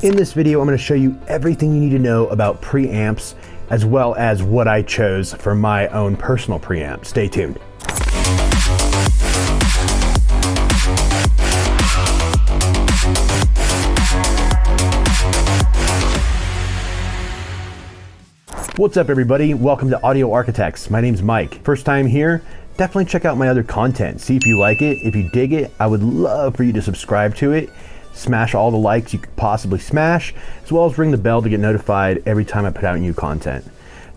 In this video, I'm going to show you everything you need to know about preamps, as well as what I chose for my own personal preamp. Stay tuned. What's up, everybody? Welcome to Audio Arkitekts. My name's Mike. First time here? Definitely check out my other content. See if you like it. If you dig it, I would love for you to subscribe to it. Smash all the likes you could possibly smash, as well as ring the bell to get notified every time I put out new content.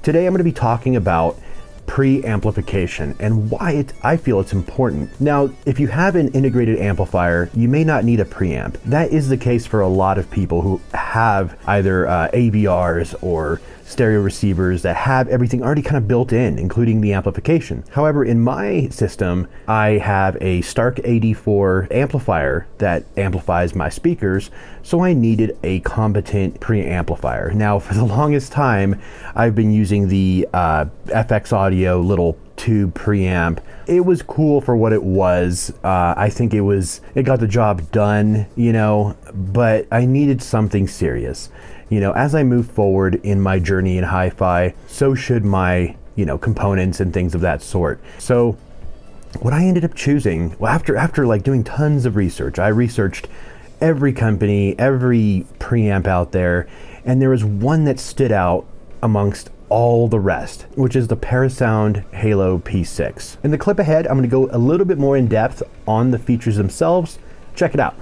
Today I'm going to be talking about pre-amplification and why I feel it's important. Now, if you have an integrated amplifier, you may not need a preamp. That is the case for a lot of people who have either AVRs or stereo receivers that have everything already kind of built in, including the amplification. However, in my system, I have a Stark AD4 amplifier that amplifies my speakers, so I needed a competent preamplifier. Now, for the longest time, I've been using the FX Audio little tube preamp. It was cool for what it was. I think it got the job done, but I needed something serious. As I move forward in my journey in HiFi, so should my, components and things of that sort. So what I ended up choosing, well, after like doing tons of research, I researched every company, every preamp out there, and there was one that stood out amongst all the rest, which is the Parasound Halo P6. In the clip ahead, I'm going to go a little bit more in depth on the features themselves. Check it out.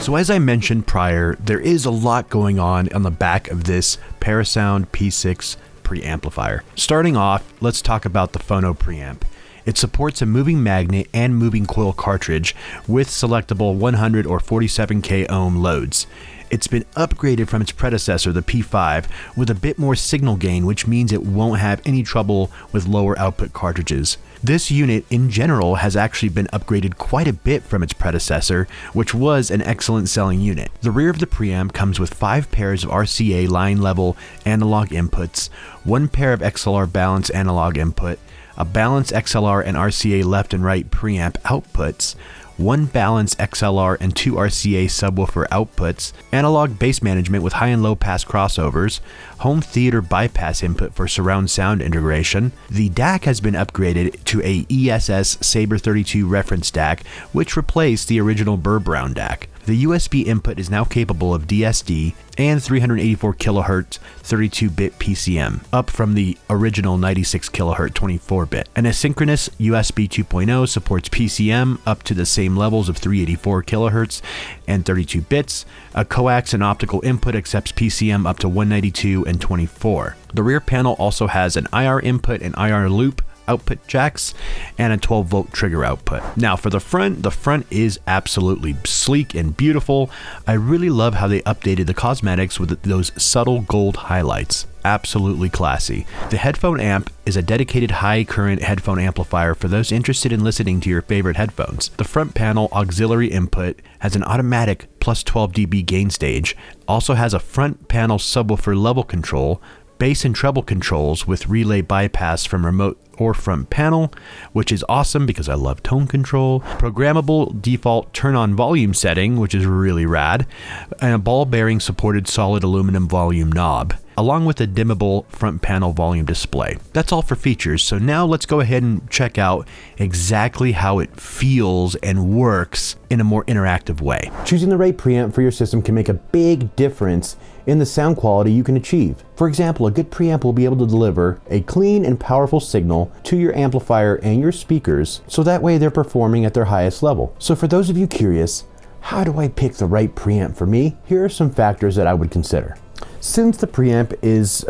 So as I mentioned prior, there is a lot going on the back of this Parasound P6 Pre-Amplifier. Starting off, let's talk about the phono preamp. It supports a moving magnet and moving coil cartridge with selectable 100 or 47K ohm loads. It's been upgraded from its predecessor, the P5, with a bit more signal gain, which means it won't have any trouble with lower output cartridges. This unit in general has actually been upgraded quite a bit from its predecessor, which was an excellent selling unit. The rear of the preamp comes with 5 pairs of RCA line level analog inputs, 1 pair of XLR balance analog input, a balance XLR and RCA left and right preamp outputs, 1 balance XLR and 2 RCA subwoofer outputs, analog bass management with high and low pass crossovers, home theater bypass input for surround sound integration. The DAC has been upgraded to a ESS Sabre 32 reference DAC, which replaced the original Burr Brown DAC. The USB input is now capable of DSD and 384 kHz 32-bit PCM, up from the original 96 kHz 24-bit. An asynchronous USB 2.0 supports PCM up to the same levels of 384 kHz and 32 bits. A coax and optical input accepts PCM up to 192 and 24. The rear panel also has an IR input and IR loop output jacks and a 12-volt trigger output. Now for the front is absolutely sleek and beautiful. I really love how they updated the cosmetics with those subtle gold highlights. Absolutely classy. The headphone amp is a dedicated high current headphone amplifier for those interested in listening to your favorite headphones. The front panel auxiliary input has an automatic plus 12 dB gain stage, also has a front panel subwoofer level control, bass and treble controls with relay bypass from remote or front panel, which is awesome because I love tone control, programmable default turn on volume setting, which is really rad, and a ball bearing supported solid aluminum volume knob, along with a dimmable front panel volume display. That's all for features, so now let's go ahead and check out exactly how it feels and works in a more interactive way. Choosing the right preamp for your system can make a big difference in the sound quality you can achieve. For example, a good preamp will be able to deliver a clean and powerful signal to your amplifier and your speakers, so that way they're performing at their highest level. So for those of you curious, how do I pick the right preamp for me? Here are some factors that I would consider. Since the preamp is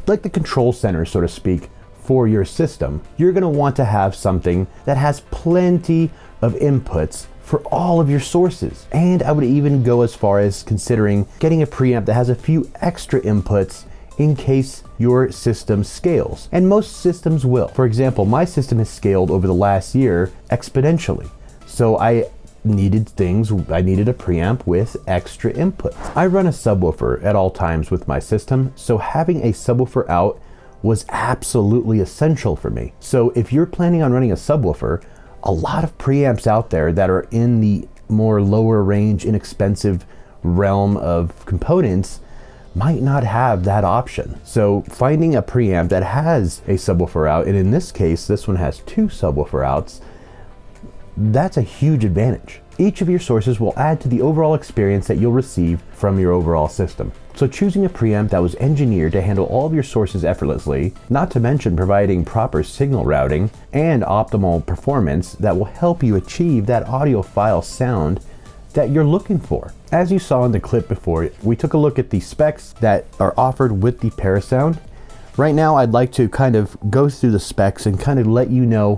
like the control center, so to speak, for your system, you're going to want to have something that has plenty of inputs for all of your sources. And I would even go as far as considering getting a preamp that has a few extra inputs in case your system scales. And most systems will. For example, my system has scaled over the last year exponentially. So I needed a preamp with extra inputs. I run a subwoofer at all times with my system, so having a subwoofer out was absolutely essential for me. So if you're planning on running a subwoofer, a lot of preamps out there that are in the more lower range, inexpensive realm of components might not have that option. So finding a preamp that has a subwoofer out, and in this case, this one has 2 subwoofer outs, that's a huge advantage. Each of your sources will add to the overall experience that you'll receive from your overall system. So choosing a preamp that was engineered to handle all of your sources effortlessly, not to mention providing proper signal routing and optimal performance that will help you achieve that audiophile sound that you're looking for. As you saw in the clip before, we took a look at the specs that are offered with the Parasound. Right now, I'd like to kind of go through the specs and kind of let you know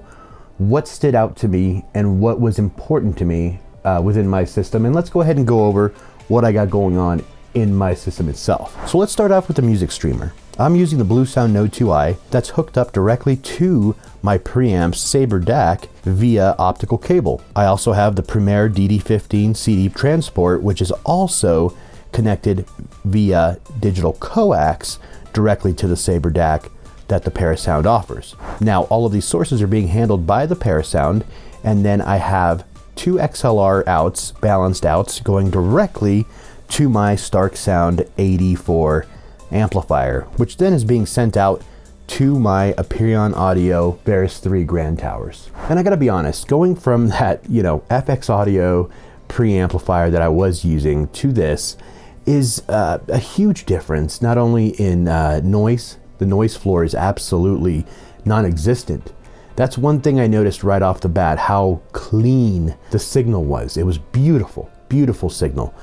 what stood out to me and what was important to me within my system. And let's go ahead and go over what I got going on in my system itself. So let's start off with the music streamer. I'm using the Bluesound Node 2i that's hooked up directly to my PreAmp Sabre DAC via optical cable. I also have the Premier DD15 CD transport, which is also connected via digital coax directly to the Sabre DAC that the Parasound offers. Now, all of these sources are being handled by the Parasound, and then I have 2 XLR outs, balanced outs, going directly to my Stark Sound 84 amplifier, which then is being sent out to my Aperion Audio Veris 3 Grand Towers. And I gotta be honest, going from that, FX Audio preamplifier that I was using to this is a huge difference, not only in noise. The noise floor is absolutely non-existent. That's one thing I noticed right off the bat, how clean the signal was. It was beautiful, beautiful signal.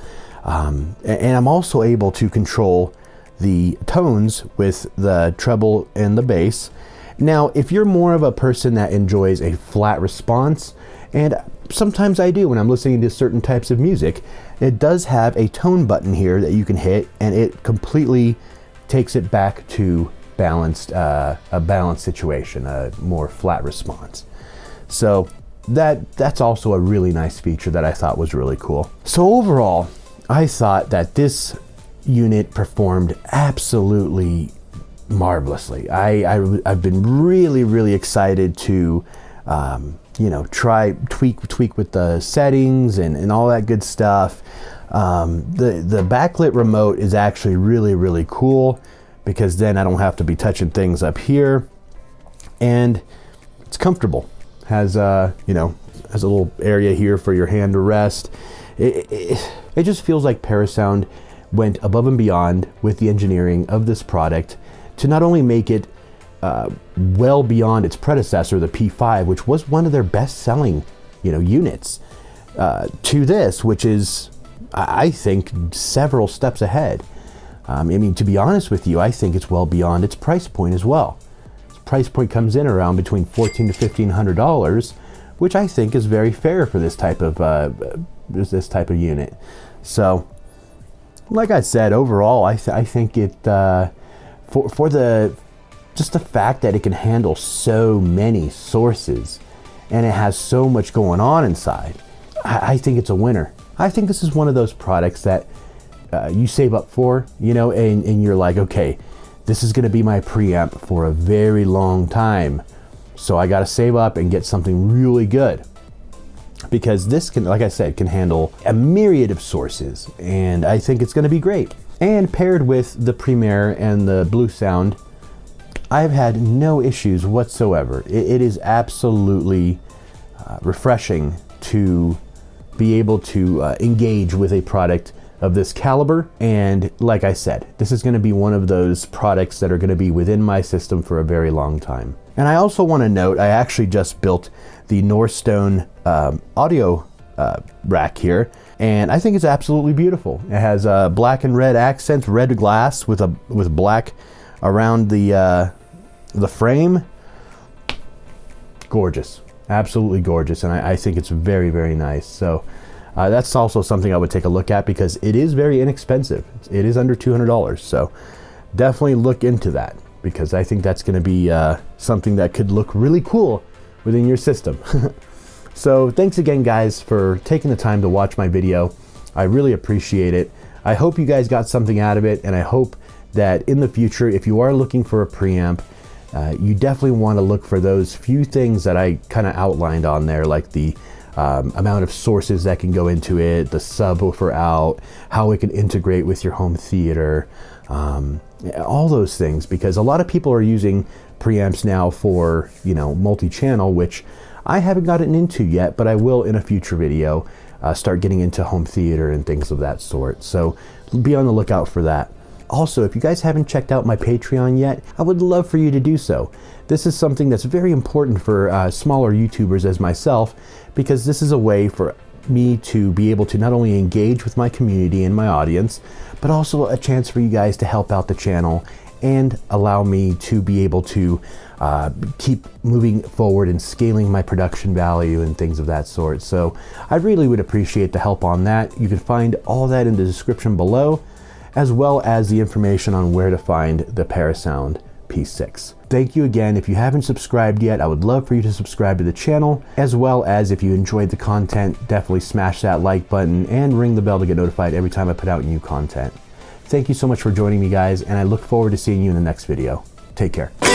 And I'm also able to control the tones with the treble and the bass. Now, if you're more of a person that enjoys a flat response, and sometimes I do when I'm listening to certain types of music, it does have a tone button here that you can hit, and it completely takes it back to a balanced situation, a more flat response. So that's also a really nice feature that I thought was really cool. So overall, I thought that this unit performed absolutely marvelously. I've been really excited to try tweak with the settings and all that good stuff. The backlit remote is actually really cool, because then I don't have to be touching things up here, and it's comfortable. Has has a little area here for your hand to rest. It just feels like Parasound went above and beyond with the engineering of this product to not only make it well beyond its predecessor, the P5, which was one of their best-selling units, to this, which is, I think, several steps ahead. To be honest with you, I think it's well beyond its price point as well. Its price point comes in around between $1,400 to $1,500, which I think is very fair for this type of unit. So, like I said, overall, I think it for the fact that it can handle so many sources and it has so much going on inside, I think it's a winner. I think this is one of those products that you save up for, and you're like, okay, this is going to be my preamp for a very long time, so I got to save up and get something really good, because this can, like I said, can handle a myriad of sources, and I think it's going to be great. And paired with the Premier and the Bluesound, I've had no issues whatsoever. It is absolutely refreshing to be able to engage with a product of this caliber. And like I said, this is going to be one of those products that are going to be within my system for a very long time. And I also want to note, I actually just built the Northstone audio rack here, and I think it's absolutely beautiful. It has black and red accents, red glass with black around the frame. Gorgeous, absolutely gorgeous, and I think it's very nice. So that's also something I would take a look at, because it is very inexpensive. It is under $200, so definitely look into that, because I think that's going to be something that could look really cool within your system. So thanks again, guys, for taking the time to watch my video. I really appreciate it. I hope you guys got something out of it, and I hope that in the future, if you are looking for a preamp you definitely want to look for those few things that I kind of outlined on there, like the amount of sources that can go into it, the subwoofer out, how it can integrate with your home theater, all those things, because a lot of people are using preamps now for, you know, multi-channel, which I haven't gotten into yet, but I will in a future video start getting into home theater and things of that sort. So be on the lookout for that. Also, if you guys haven't checked out my Patreon yet, I would love for you to do so. This is something that's very important for smaller YouTubers as myself, because this is a way for me to be able to not only engage with my community and my audience, but also a chance for you guys to help out the channel and allow me to be able to keep moving forward and scaling my production value and things of that sort. So I really would appreciate the help on that. You can find all that in the description below, as well as the information on where to find the Parasound P6. Thank you again. If you haven't subscribed yet, I would love for you to subscribe to the channel, as well as if you enjoyed the content, definitely smash that like button and ring the bell to get notified every time I put out new content. Thank you so much for joining me, guys, and I look forward to seeing you in the next video. Take care.